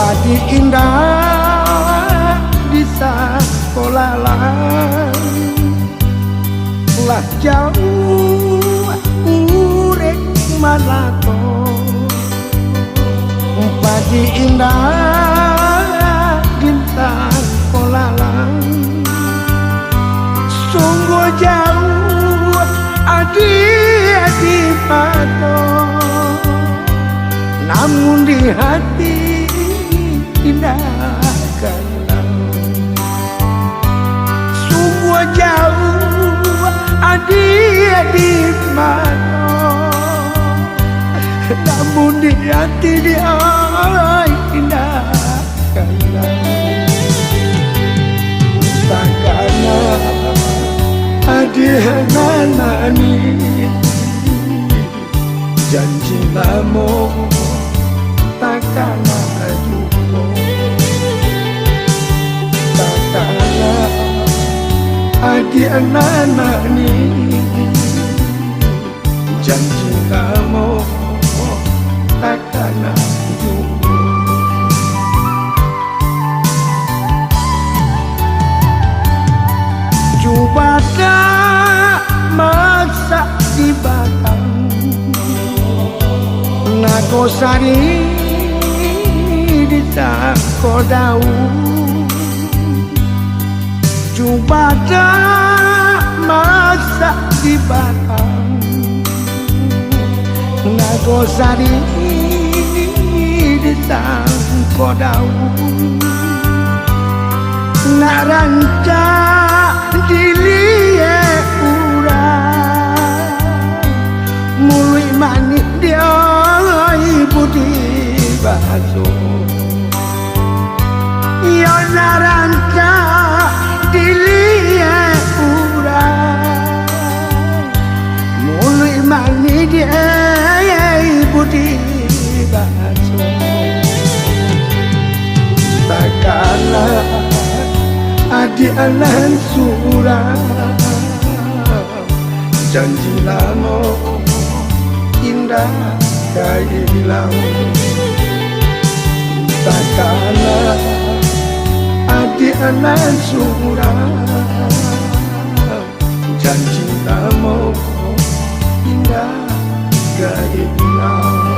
padi indah di sekolah lah jauh urek malato padi indah di sekolah sungguh jauh adik-adik pato namun di hati indah kalah sungguh jauh adik-adik pato namun di hati dia indah kalah takana adik nani janji lamu takana aduko takana adik nani janji lamu takana aduko Jubada masak di batang Nagosari di Sakodau Jubada masak di batang Nagosari di Sakodau Naranca dilie urang mului manik dia ibu di baso ya naranca dilie urang mului manik dia ibu di baso takkanlah adik alan surah janji lama indah kailang takkanlah adik alan surah janji lama indah kailang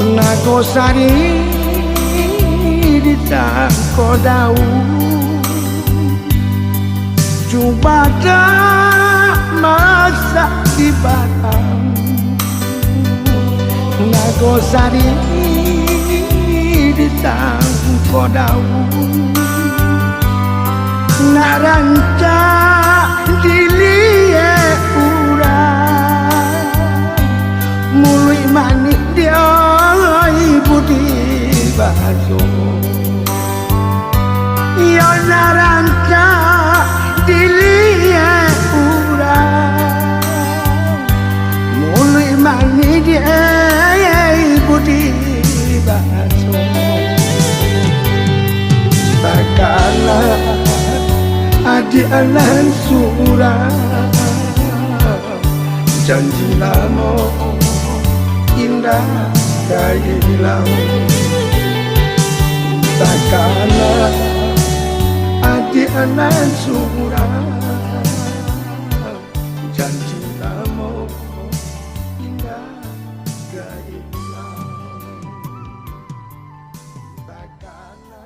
Nagosari di Sakodau Jubada masak di batang Nagosari di Sakodau Naranca dilie urang mului manik dia ibu di baso ya naranca dilie urang anan surah janji lamo indah kaya hilang takana adi anan surah janji lamo indah kaya hilang takana.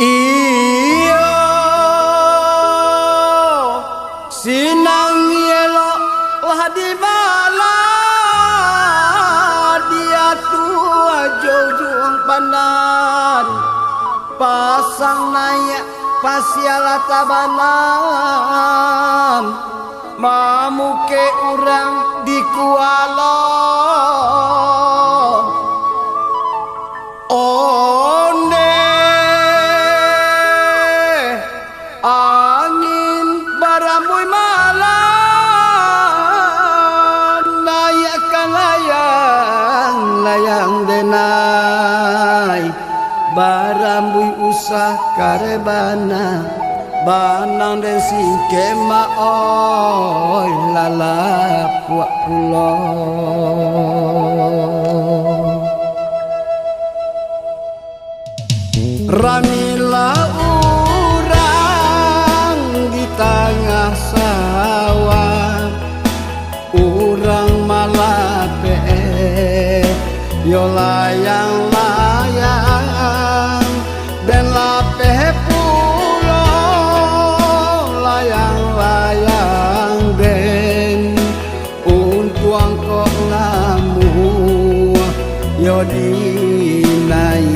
Iyo sinang yelo lah di bala dia tua jauh pandan pasang naik pasiala tabanan mamuke urang di kuala onde angin baramui malam nayakan layang denai barambui usah karebana banang den singkema oi lala puak pulo ramilah urang di tengah sawah urang malape yo layang-layang dan lape pulo layang-layang den untuang kok ngamu yo dinaikkan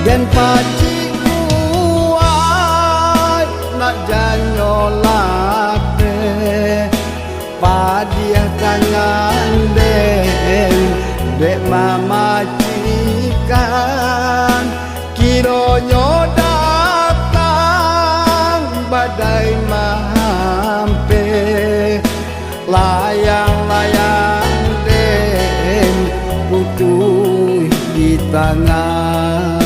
dan paci kuat nak janyolape padiah tangan den dek mama cikan kironyo datang badai mahampe layang-layang den putuh di tangan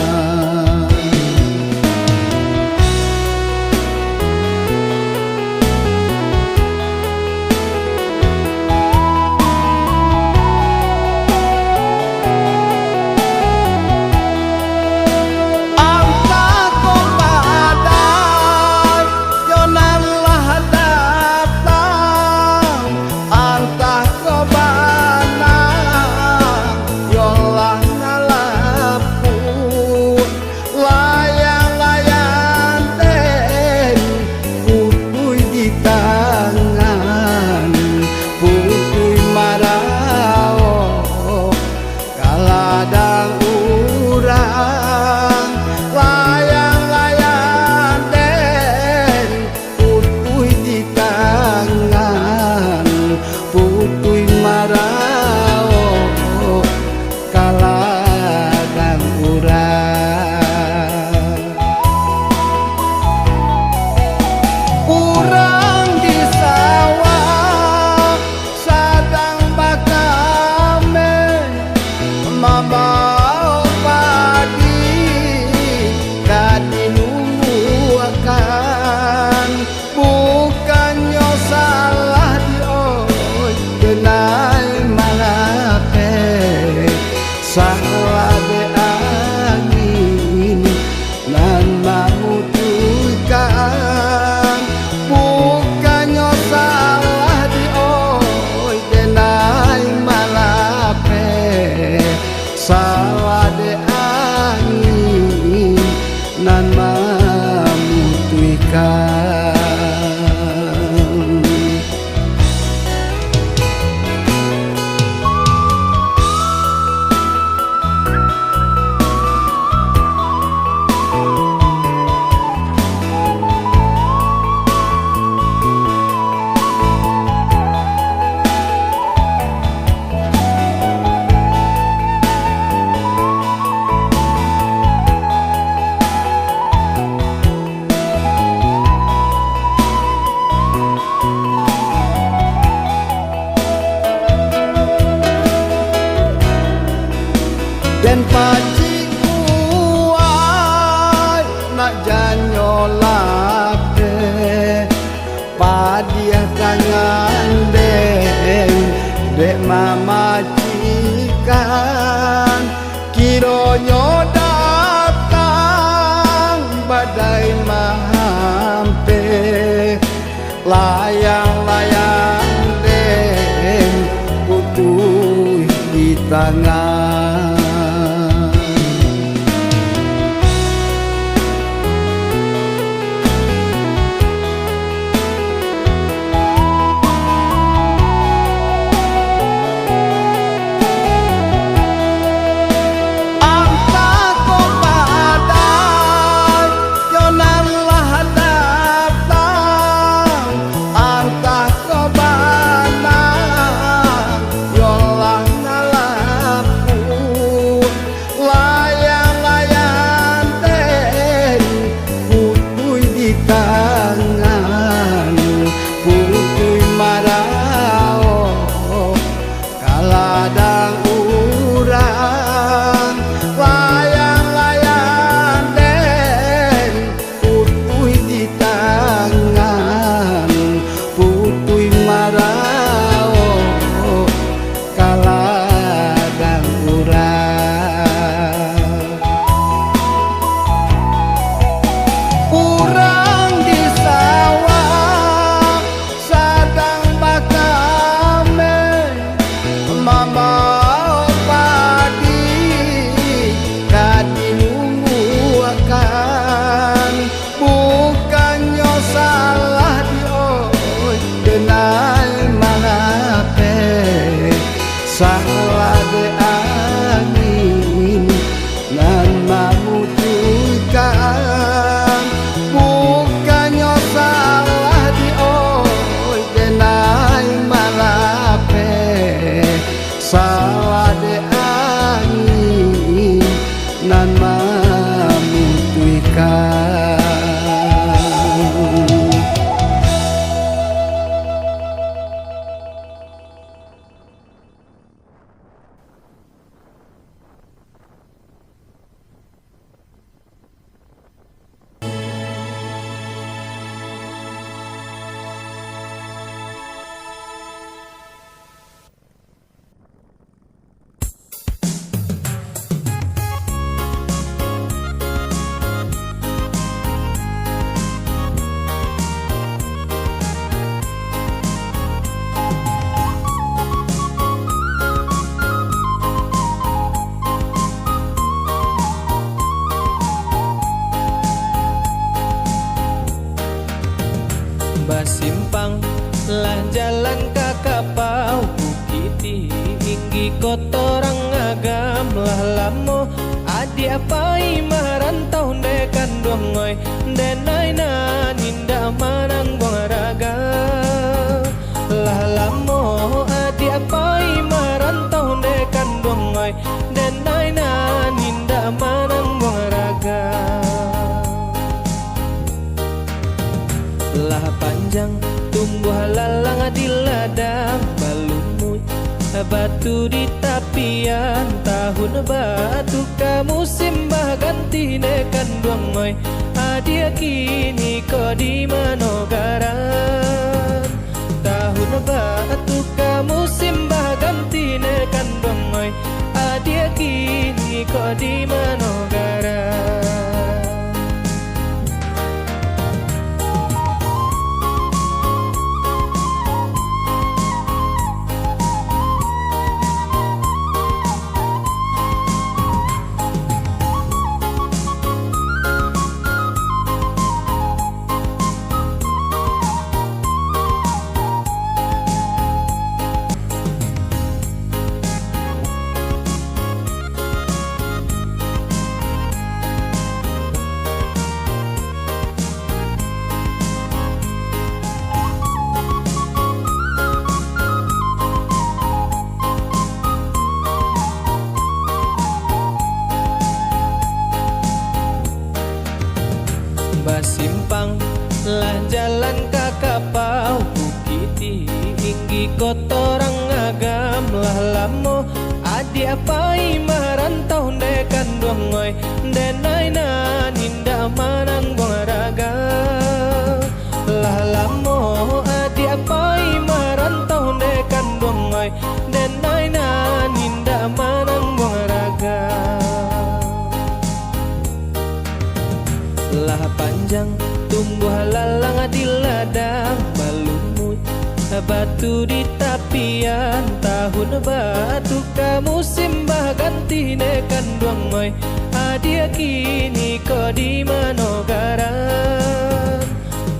majikan kironyo datang badai mahampe layang-layang den putih di tangan. Salah de angin nan membutuhkan bukannya salah di oi denai malape salah de angin nan membutuhkan. Basimpang lah jalan kakapau bukiti tinggi kotorang agam lah lamo adi apai marantau dekan duangoy denai na ninda manang buang raga lah lamo adi apai marantau dekan duangoy denai na ninda manang buang raga. Lah panjang tumbuh lalang di ladang balumut batu di tapian tahun batu ka musim bah ganti nekan duangoy adia kini ko di manogaran tahun batu ka musim bah ganti nekan duangoy adia kini ko di manogaran. Basimpang lah jalan kakapau bukiti tinggi kotorang agam lah lamo adi apai marantau dekan duangoy denai na ninda manang buang raga lah lamo adi apai marantau dekan duangoy denai sayang tumbuh lalang di ladang balumut batu di tapian tahun batu ka musim bah ganti ne kanduang moy adia kini ko di manogaran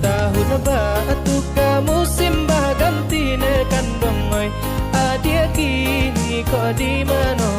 tahun batu ka musim bah ganti ne kanduang moy adia kini ko di manogaran.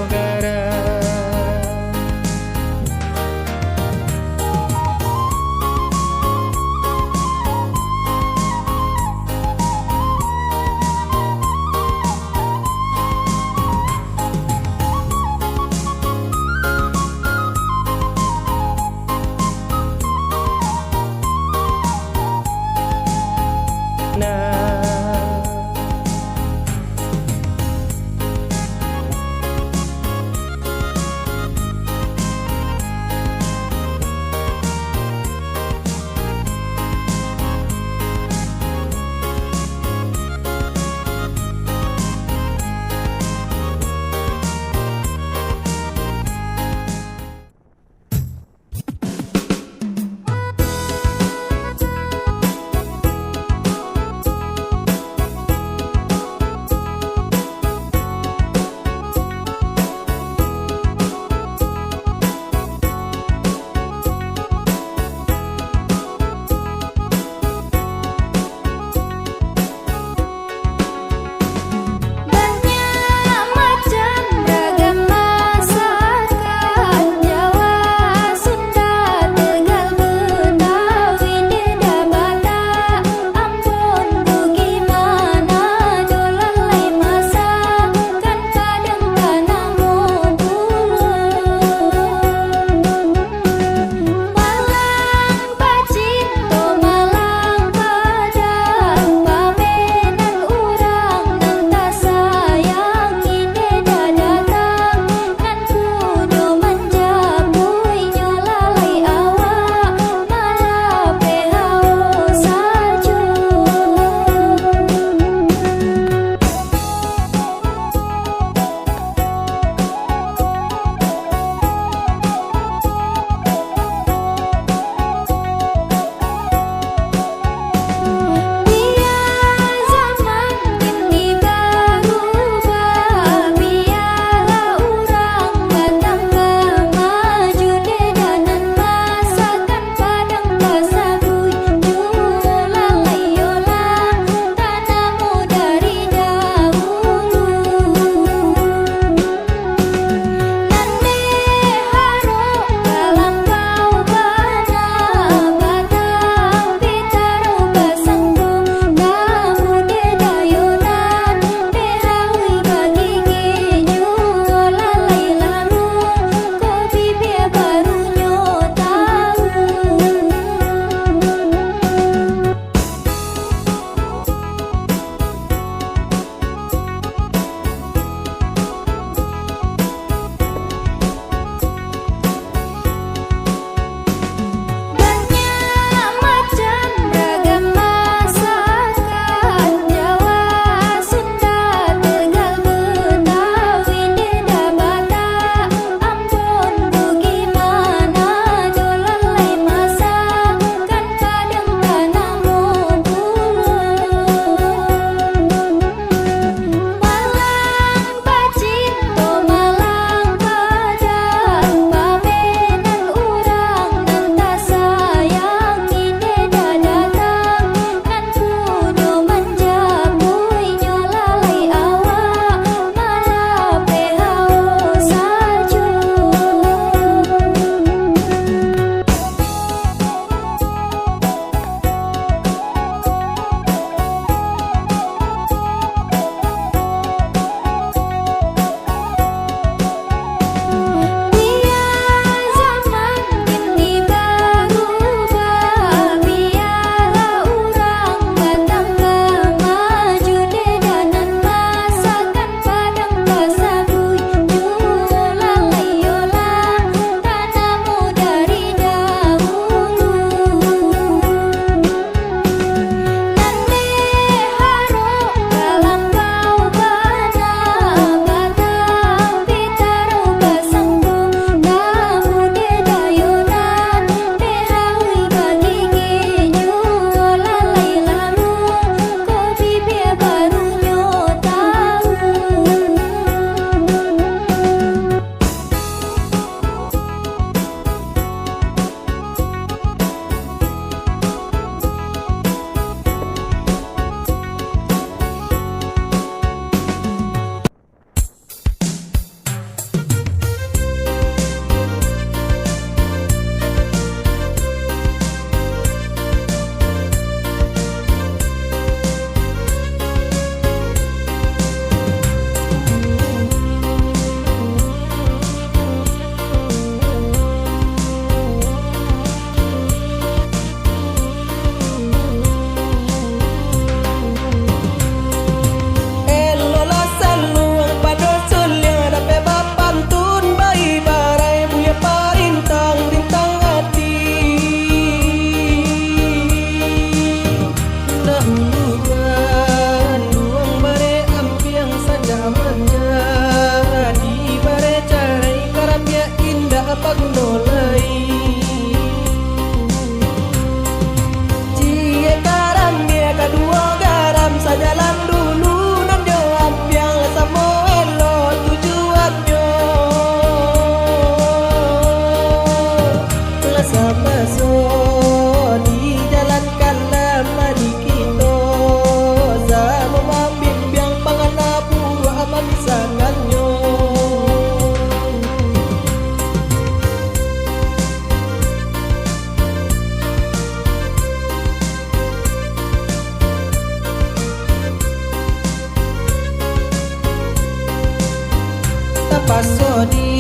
Tapasodi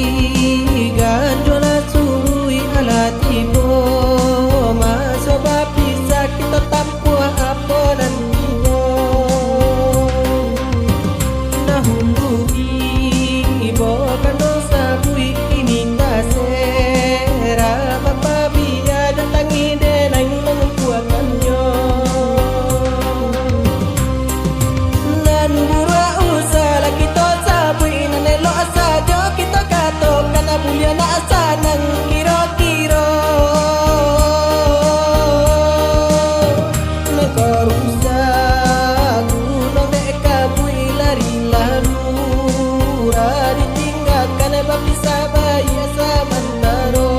ganjola suhui ala tibo masoba bisa kita tampua apa dan tibo nahundu ibo kano sabui ini tasera bapa biya datangi denang mengkuatannya nan bura usala kita sabui nanelo saja kita kato kana bulia na asanang kiro-kiro nakarusa gunung dek kabui lari larura ditinggalkan bapisa bayi samantaro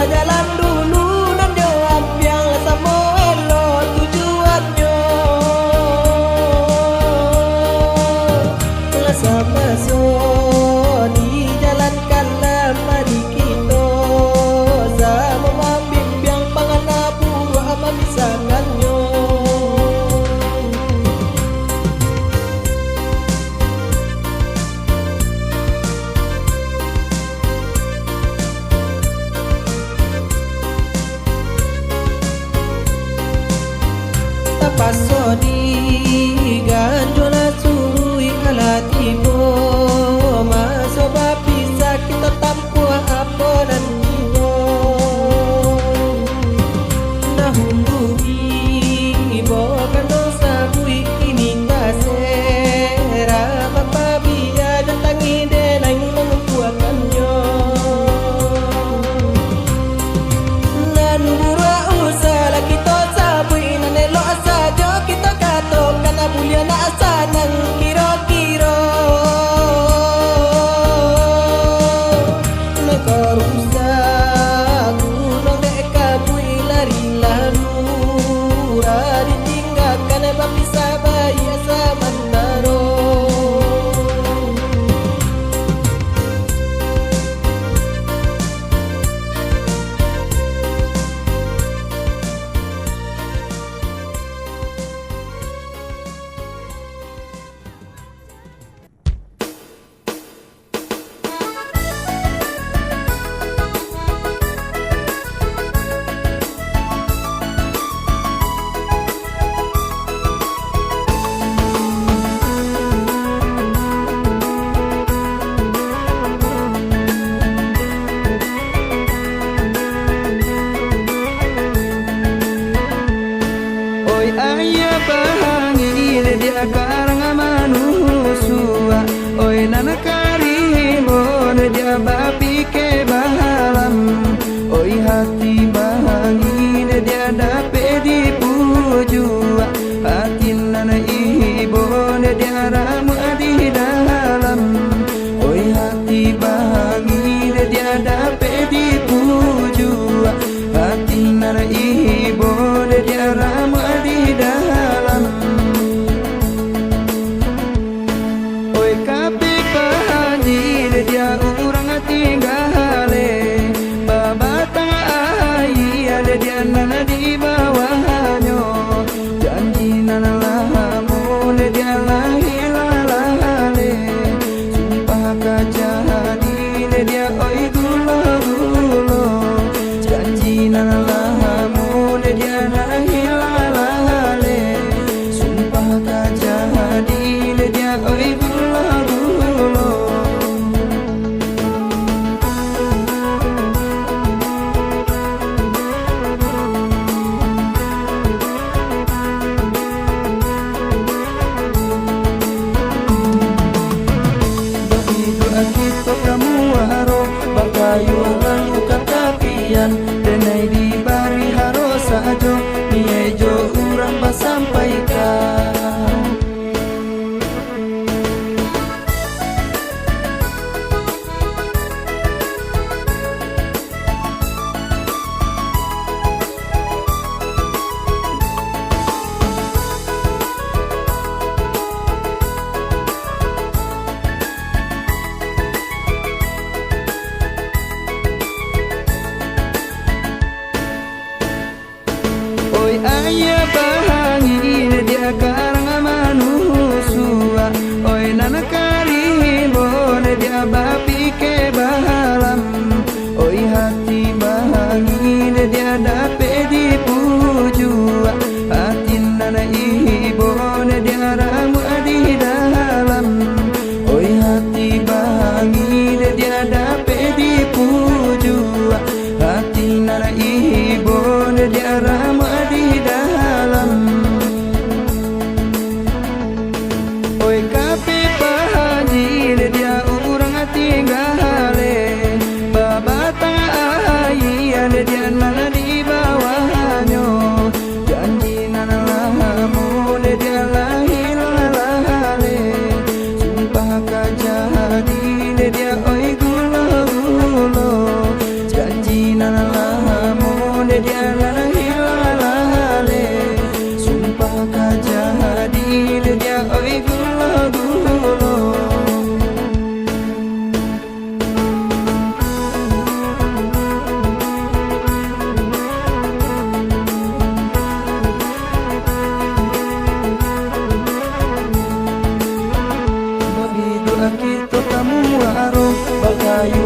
jalan dulu dan jawab yang sama elo tujuannya sama so dijalankanlah mari kita sama membimbing pangana buah memisangannya Pasodi ganjola suhui ala tibo masoba bisa kita tampua apa dan tibo nahundu ibo kano sabui ini tasera bapa biya datangi denang mengkuatannya nan bura usala kita sabui nanelo saja kita kato kana bulia na asanang kiro-kiro nakarusa gunung dek kabui lari larura ditinggalkan bapisa bayi samantaro Ayah bahangi dia karang manusua oi nana karibon dia bapi ke bahalam oi hati bahangi dia dape dipujua hati nana ibon dia ramu di dalam oi hati bahangi dia dape dipujua hati nana ibon dia ramu di dalam oi kapi pahadir dia urang tinggale babata ai ada dia nana di bawahnya janji nana lamun dia lahilale sumpah kajadi dia oi gulo janji nana lamun dia lahilale sumpah kajadi dia oi gulo akito kamu haro bakayu lalu katapian denai di bari haro sajo niejo urang basampaikan. Oi ayah bahangi dia karang manusua oi nana karibon dia bapi ke bahalam oi hati bahangi dia dape dipujua hati nana ibon dia ramu di dalam oi hati bahangi dia dape dipujua hati nana ibon dia ramu di dalam. Oi kape pahaji dia urang tinggale babata ahian dia nana di bawahnya janji nana lamun dia lahir lalale sumpah kajadi dia oi gulo janji nana lamun dia lahir lalale sumpah kajadi dia oi gulo Begitu akito kamu haro bakayu